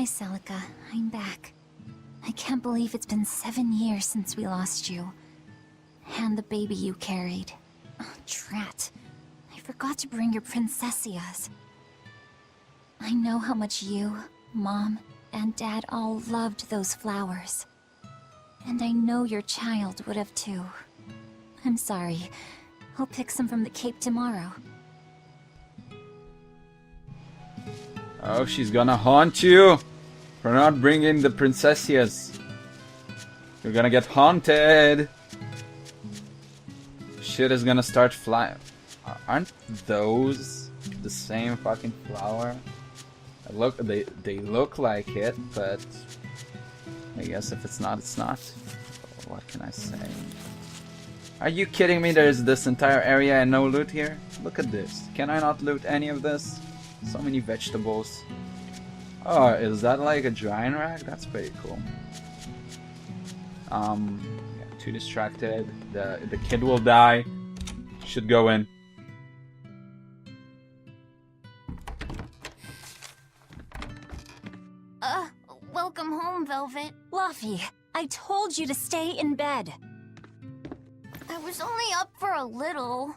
Hi, Celica. I'm back. I can't believe it's been 7 years since we lost you. And the baby you carried. Oh, drat. I forgot to bring your princessias. I know how much you, Mom, and Dad all loved those flowers. And I know your child would have too. I'm sorry. I'll pick some from the Cape tomorrow. Oh, she's gonna haunt you for not bringing the princessias. You're gonna get haunted. Shit is gonna start flying. Aren't those the same fucking flower? Look, they look like it, but I guess if it's not, it's not. What can I say? Are you kidding me? There's this entire area and no loot here? Look at this. Can I not loot any of this? So many vegetables. Oh, is that like a drying rack? That's pretty cool. Yeah, too distracted. The kid will die. Should go in. Welcome home, Velvet. Luffy, I told you to stay in bed. I was only up for a little.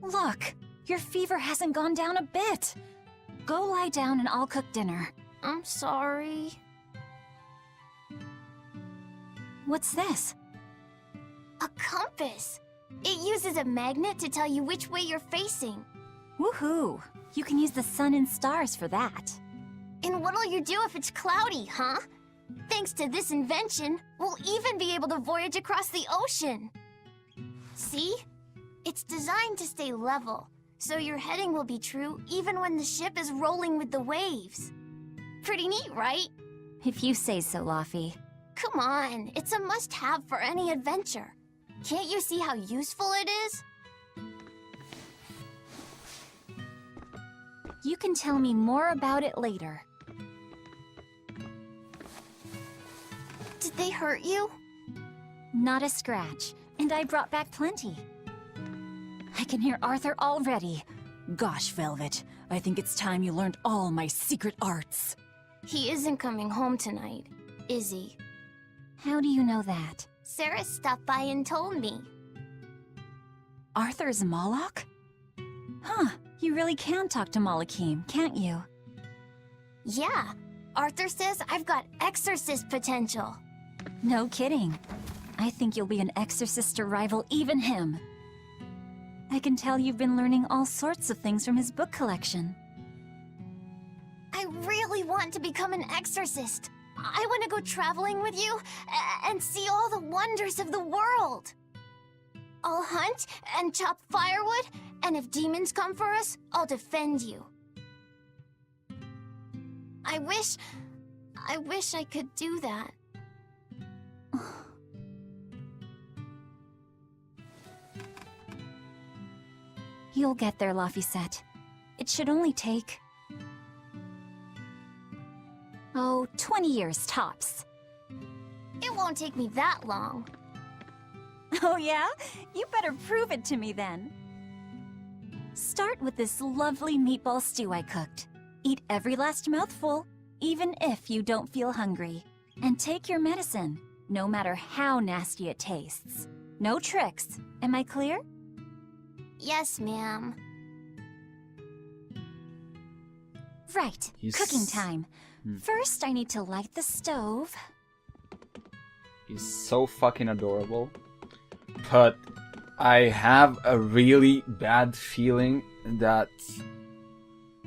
Look, your fever hasn't gone down a bit. Go lie down and I'll cook dinner. I'm sorry. What's this? A compass. It uses a magnet to tell you which way you're facing. Woohoo! You can use the sun and stars for that. And what'll you do if it's cloudy, huh? Thanks to this invention, we'll even be able to voyage across the ocean. See? It's designed to stay level, so your heading will be true even when the ship is rolling with the waves. Pretty neat, right? If you say so, Luffy. Come on, it's a must-have for any adventure. Can't you see how useful it is? You can tell me more about it later. Did they hurt you? Not a scratch, and I brought back plenty. I can hear Arthur already. Gosh, Velvet, I think it's time you learned all my secret arts. He isn't coming home tonight, is he? How do you know that? Sarah stopped by and told me. Arthur's Moloch? Huh, you really can talk to Malakim, can't you? Yeah, Arthur says I've got exorcist potential. No kidding. I think you'll be an exorcist to rival even him. I can tell you've been learning all sorts of things from his book collection. I really want to become an exorcist. I want to go traveling with you and see all the wonders of the world. I'll hunt and chop firewood, and if demons come for us, I'll defend you. I wish I could do that. You'll get there, Laphicet. It should only take... 20 years tops. It won't take me that long. Oh yeah? You better prove it to me then. Start with this lovely meatball stew I cooked. Eat every last mouthful, even if you don't feel hungry. And take your medicine, no matter how nasty it tastes. No tricks. Am I clear? Yes, ma'am. Right, cooking time. First, I need to light the stove. He's so fucking adorable. But I have a really bad feeling that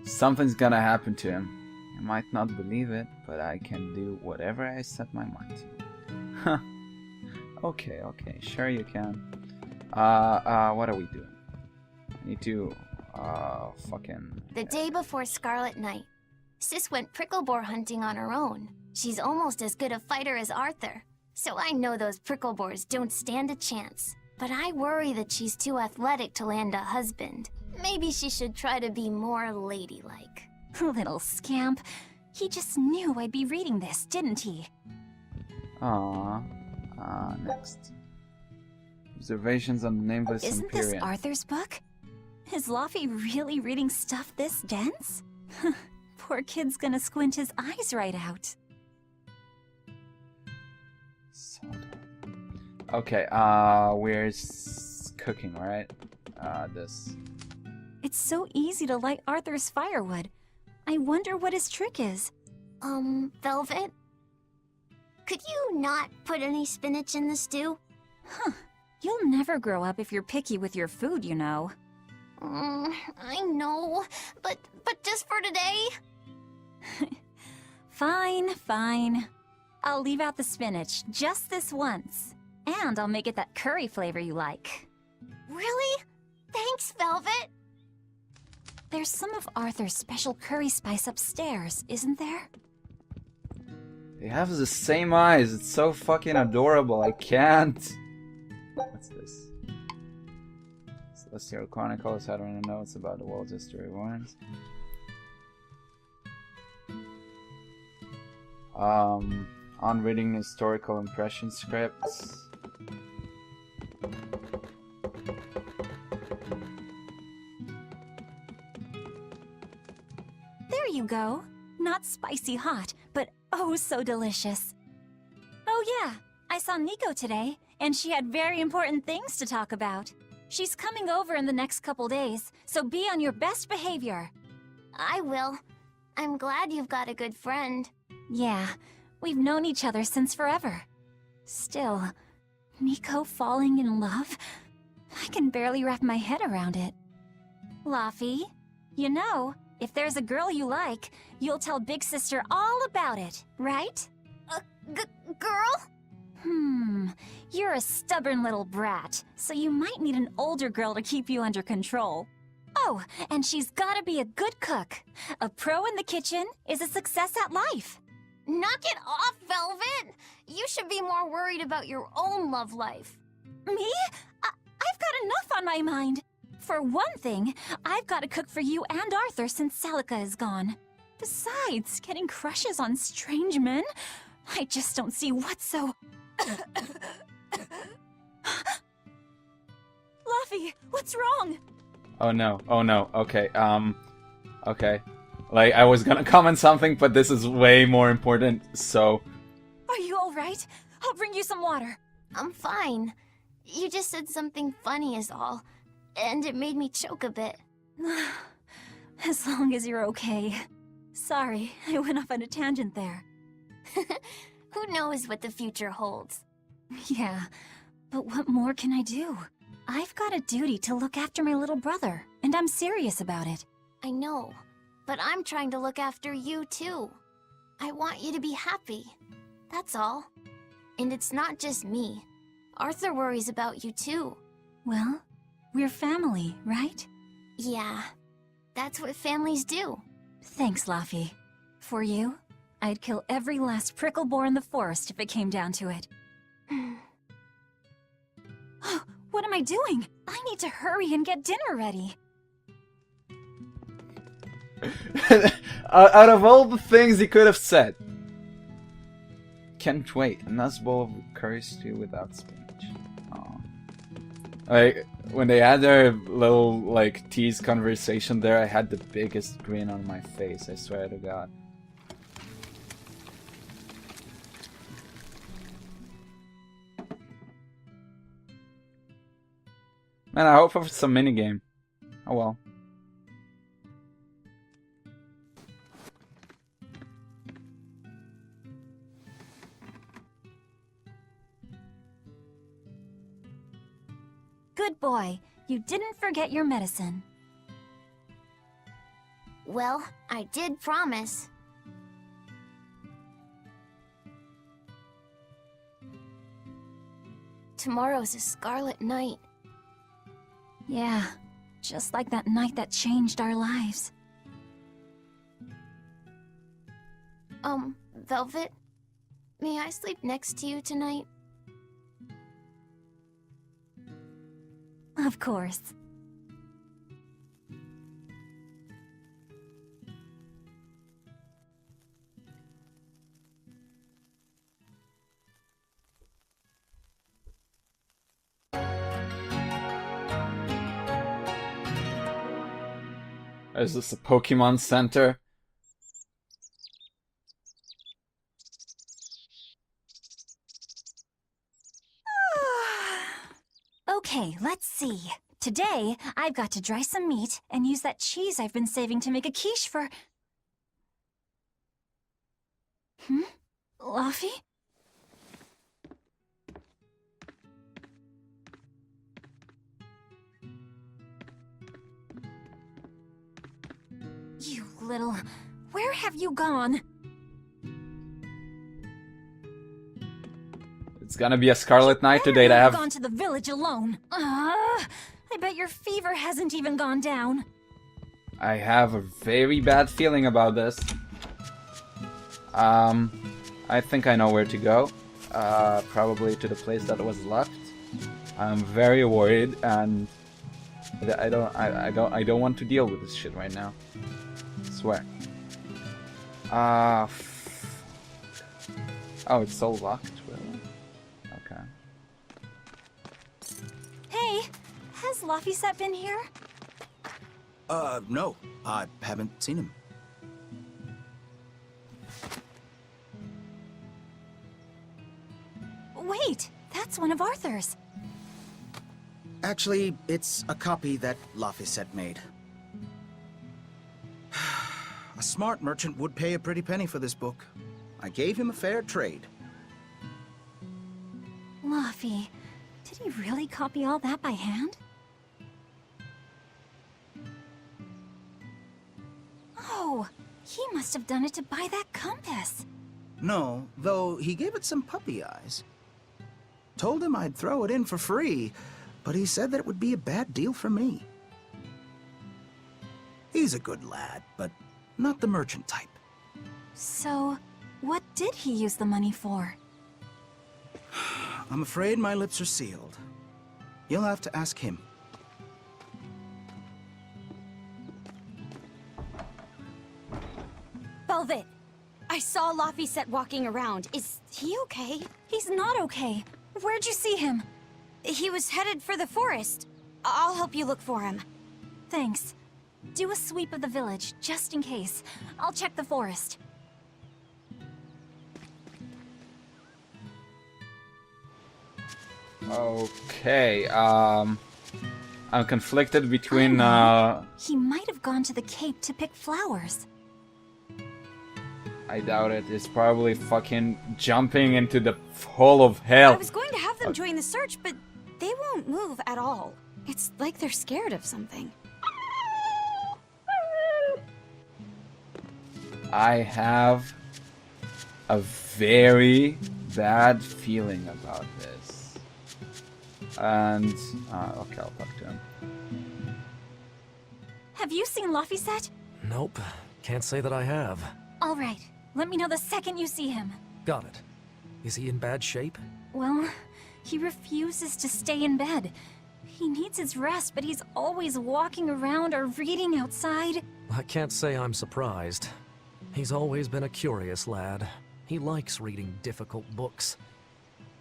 something's gonna happen to him. I might not believe it, but I can do whatever I set my mind to. Huh. Okay, sure you can. What are we doing? I need to, fucking... The day before Scarlet Night, Sis went prickle-boar hunting on her own. She's almost as good a fighter as Arthur, so I know those prickle-boars don't stand a chance. But I worry that she's too athletic to land a husband. Maybe she should try to be more ladylike. Little scamp. He just knew I'd be reading this, didn't he? Next. Observations on the nameless Isn't Empyrean. this Arthur's book? Is Luffy really reading stuff this dense? Poor kid's gonna squint his eyes right out. So okay, where's cooking, right? This. It's so easy to light Arthur's firewood. I wonder what his trick is. Velvet? Could you not put any spinach in the stew? Huh. You'll never grow up if you're picky with your food, you know. I know, but just for today? Fine, fine. I'll leave out the spinach just this once. And I'll make it that curry flavor you like. Really? Thanks, Velvet. There's some of Arthur's special curry spice upstairs, isn't there? They have the same eyes. It's so fucking adorable. I can't. What's this? Celestial Chronicles. I don't know. It's about the world's history warns. On reading historical impression scripts. There you go. Not spicy hot, but oh so delicious. Oh yeah, I saw Nico today, and she had very important things to talk about. She's coming over in the next couple days, so be on your best behavior. I will. I'm glad you've got a good friend. Yeah, we've known each other since forever. Still, Nico falling in love? I can barely wrap my head around it. Laffy, you know, if there's a girl you like, you'll tell Big Sister all about it, right? Girl? You're a stubborn little brat, so you might need an older girl to keep you under control. Oh, and she's gotta be a good cook. A pro in the kitchen is a success at life. Knock it off, Velvet! You should be more worried about your own love life. Me? I've got enough on my mind. For one thing, I've got to cook for you and Arthur since Celica is gone. Besides, getting crushes on strange men? I just don't see what's so... Luffy, what's wrong? Oh no, okay, okay. Like, I was gonna comment something, but this is way more important, so... Are you alright? I'll bring you some water. I'm fine. You just said something funny is all, and it made me choke a bit. As long as you're okay. Sorry, I went off on a tangent there. Who knows what the future holds? Yeah, but what more can I do? I've got a duty to look after my little brother, and I'm serious about it. I know, but I'm trying to look after you too. I want you to be happy. That's all. And it's not just me. Arthur worries about you too. Well, we're family, right? Yeah, that's what families do. Thanks, Laffy. For you, I'd kill every last prickle boar in the forest if it came down to it. What am I doing? I need to hurry and get dinner ready. Out of all the things he could have said. Can't wait. A nice bowl of curry stew without spinach. Aww. Like, when they had their little, like, tease conversation there, I had the biggest grin on my face, I swear to God. Man, I hope for some minigame. Oh well. Good boy. You didn't forget your medicine. Well, I did promise. Tomorrow's a scarlet night. Yeah, just like that night that changed our lives. Velvet? May I sleep next to you tonight? Of course. Is this a Pokemon Center? Okay, let's see. Today, I've got to dry some meat and use that cheese I've been saving to make a quiche for... Luffy? You little... Where have you gone? It's gonna be a Scarlet Night today to You've have... gone to the village alone. I bet your fever hasn't even gone down. I have a very bad feeling about this. I think I know where to go. Probably to the place that was left. I'm very worried, and I don't want to deal with this shit right now. I swear. Oh, it's so locked, really? Okay. Hey, has Laphicet been here? No. I haven't seen him. Wait, that's one of Arthur's. Actually, it's a copy that Laphicet made. A smart merchant would pay a pretty penny for this book. I gave him a fair trade. Laffy, did he really copy all that by hand? Oh, he must have done it to buy that compass. No, though he gave it some puppy eyes. Told him I'd throw it in for free, but he said that it would be a bad deal for me. He's a good lad, but not the merchant type. So, what did he use the money for? I'm afraid my lips are sealed. You'll have to ask him. Velvet, I saw Laphicet walking around. Is he okay? He's not okay. Where'd you see him? He was headed for the forest. I'll help you look for him. Thanks. Do a sweep of the village, just in case. I'll check the forest. Okay, I'm conflicted between, He might have gone to the cape to pick flowers. I doubt it. It's probably fucking jumping into the hole of hell. I was going to have them join the search, but they won't move at all. It's like they're scared of something. I have a very bad feeling about this. And, okay, I'll talk to him. Have you seen Laphicet? Nope. Can't say that I have. All right. Let me know the second you see him. Got it. Is he in bad shape? Well, he refuses to stay in bed. He needs his rest, but he's always walking around or reading outside. I can't say I'm surprised. He's always been a curious lad. He likes reading difficult books.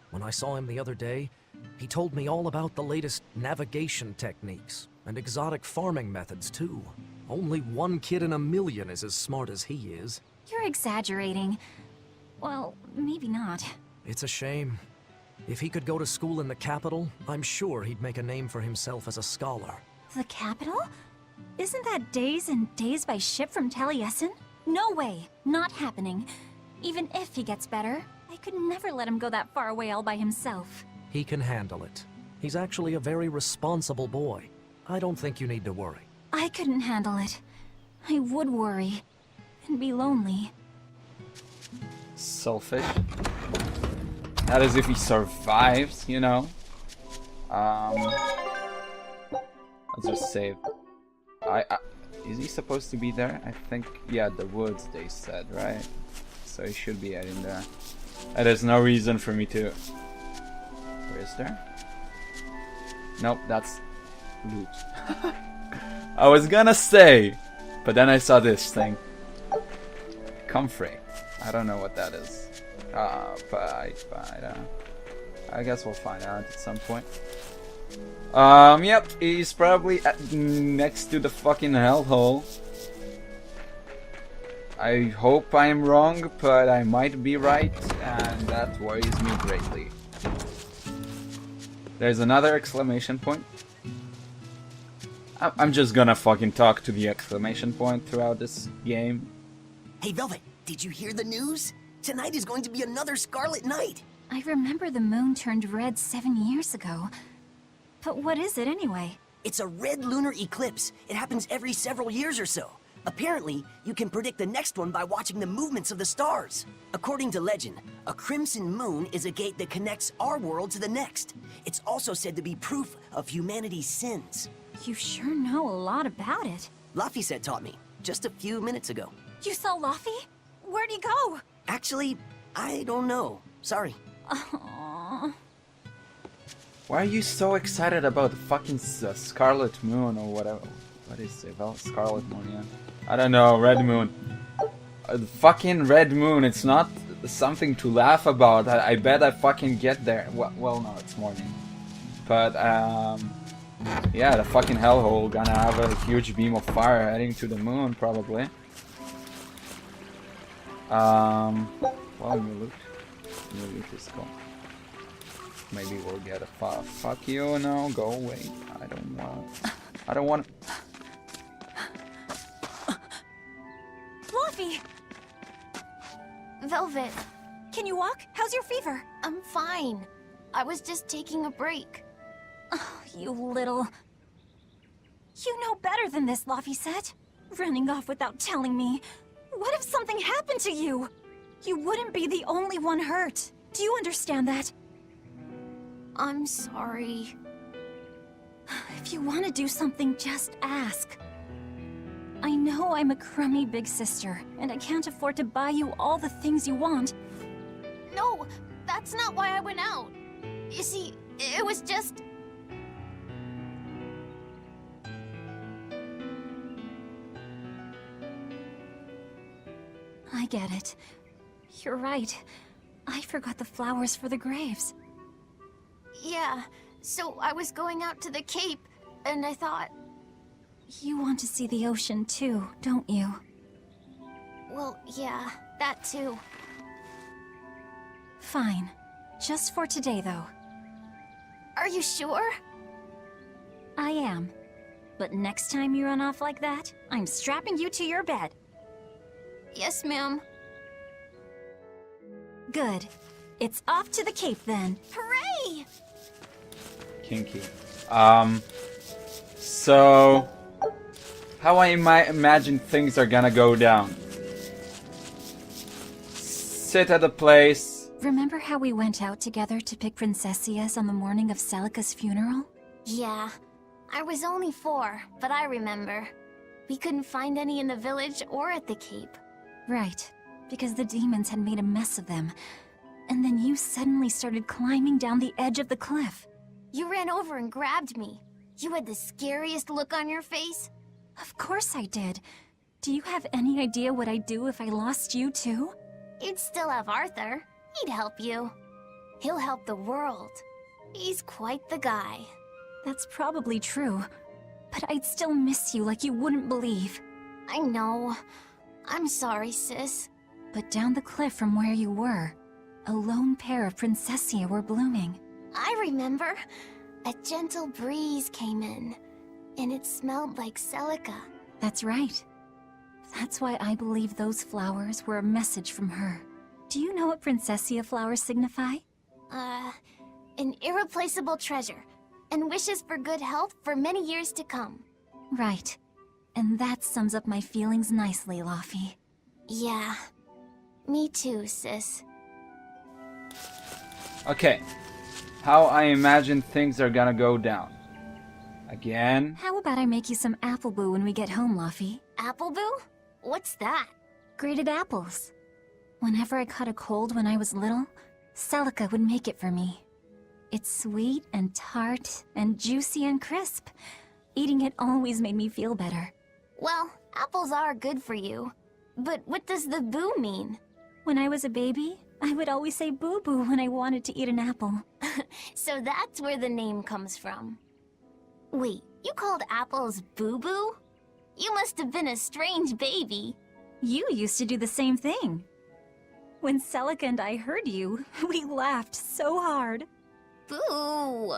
When I saw him the other day, he told me all about the latest navigation techniques and exotic farming methods too. Only one kid in a million is as smart as he is. You're exaggerating. Well, maybe not. It's a shame. If he could go to school in the capital, I'm sure he'd make a name for himself as a scholar. The capital? Isn't that days and days by ship from Taliesin? No way. Not happening. Even if he gets better, I could never let him go that far away all by himself. He can handle it. He's actually a very responsible boy. I don't think you need to worry. I couldn't handle it. I would worry. And be lonely. Selfish. That is if he survives, you know. Let's just save. Is he supposed to be there? I think, yeah, the woods, they said, right? So he should be heading there. And there's no reason for me to... Where is there? Nope, that's loot. I was gonna say, but then I saw this thing. Comfrey. I don't know what that is. But I guess we'll find out at some point. Yep, he's probably next to the fucking hellhole. I hope I'm wrong, but I might be right, and that worries me greatly. There's another exclamation point. I'm just gonna fucking talk to the exclamation point throughout this game. Hey, Velvet, did you hear the news? Tonight is going to be another Scarlet Night. I remember the moon turned red 7 years ago. But what is it anyway? It's a red lunar eclipse. It happens every several years or so. Apparently, you can predict the next one by watching the movements of the stars. According to legend, a crimson moon is a gate that connects our world to the next. It's also said to be proof of humanity's sins. You sure know a lot about it. Laphicet taught me, just a few minutes ago. You saw Laffy? Where'd he go? Actually, I don't know. Sorry. Aww. Why are you so excited about the fucking Scarlet Moon or whatever? What is it? Well, Scarlet Moon, yeah. I don't know, Red Moon. The fucking Red Moon, it's not something to laugh about. I bet I fucking get there. Well, no, it's morning. But, yeah, the fucking hellhole gonna have a huge beam of fire heading to the moon, probably. Well, new loot. New loot is cool. Maybe we'll get a fuck you, no, go away. I don't want. Laffy! Velvet, Can you walk? How's your fever? I'm fine. I was just taking a break. Oh, you little... You know better than this, Laphicet. Running off without telling me. What if something happened to you? You wouldn't be the only one hurt. Do you understand that? I'm sorry. If you want to do something, just ask. I know I'm a crummy big sister, and I can't afford to buy you all the things you want. No, that's not why I went out. You see, it was just... I get it. You're right. I forgot the flowers for the graves. Yeah, so I was going out to the Cape, and I thought... You want to see the ocean too, don't you? Well, yeah, that too. Fine. Just for today, though. Are you sure? I am. But next time you run off like that, I'm strapping you to your bed. Yes, ma'am. Good. It's off to the Cape then. Hooray! Kinky. So... How I imagine things are gonna go down. Sit at a place... Remember how we went out together to pick princessias on the morning of Celica's funeral? Yeah, I was only 4, but I remember. We couldn't find any in the village or at the Cape. Right, because the demons had made a mess of them. And then you suddenly started climbing down the edge of the cliff. You ran over and grabbed me. You had the scariest look on your face. Of course I did. Do you have any idea what I'd do if I lost you too? You'd still have Arthur. He'd help you. He'll help the world. He's quite the guy. That's probably true. But I'd still miss you like you wouldn't believe. I know. I'm sorry, sis. But down the cliff from where you were, a lone pair of princessia were blooming. I remember. A gentle breeze came in, and it smelled like Celica. That's right. That's why I believe those flowers were a message from her. Do you know what princessia flowers signify? An irreplaceable treasure, and wishes for good health for many years to come. Right. And that sums up my feelings nicely, Laffy. Yeah. Me too, sis. Okay. How I imagine things are gonna go down. Again. How about I make you some apple boo when we get home, Laffy? Appleboo? What's that? Grated apples. Whenever I caught a cold when I was little, Celica would make it for me. It's sweet and tart and juicy and crisp. Eating it always made me feel better. Well, apples are good for you. But what does the boo mean? When I was a baby, I would always say boo-boo when I wanted to eat an apple. So that's where the name comes from. Wait, you called apples boo-boo? You must have been a strange baby. You used to do the same thing. When Celica and I heard you, we laughed so hard. Boo!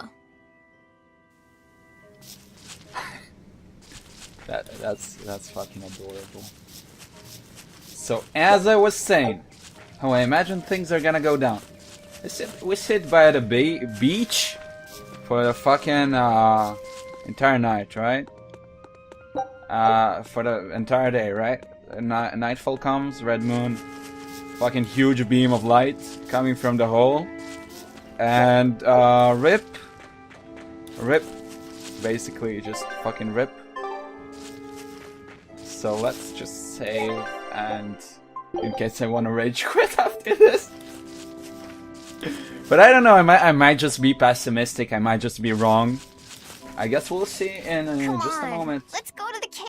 That's fucking adorable. So as I was saying, how I imagine things are gonna go down. We sit by the beach for the fucking entire night, right? For the entire day, right? Nightfall comes, red moon, fucking huge beam of light coming from the hole, and rip, basically just fucking rip. So let's just save, and in case I want to rage quit after this. But I don't know, I might just be pessimistic, I might just be wrong. I guess we'll see in just a moment. Let's go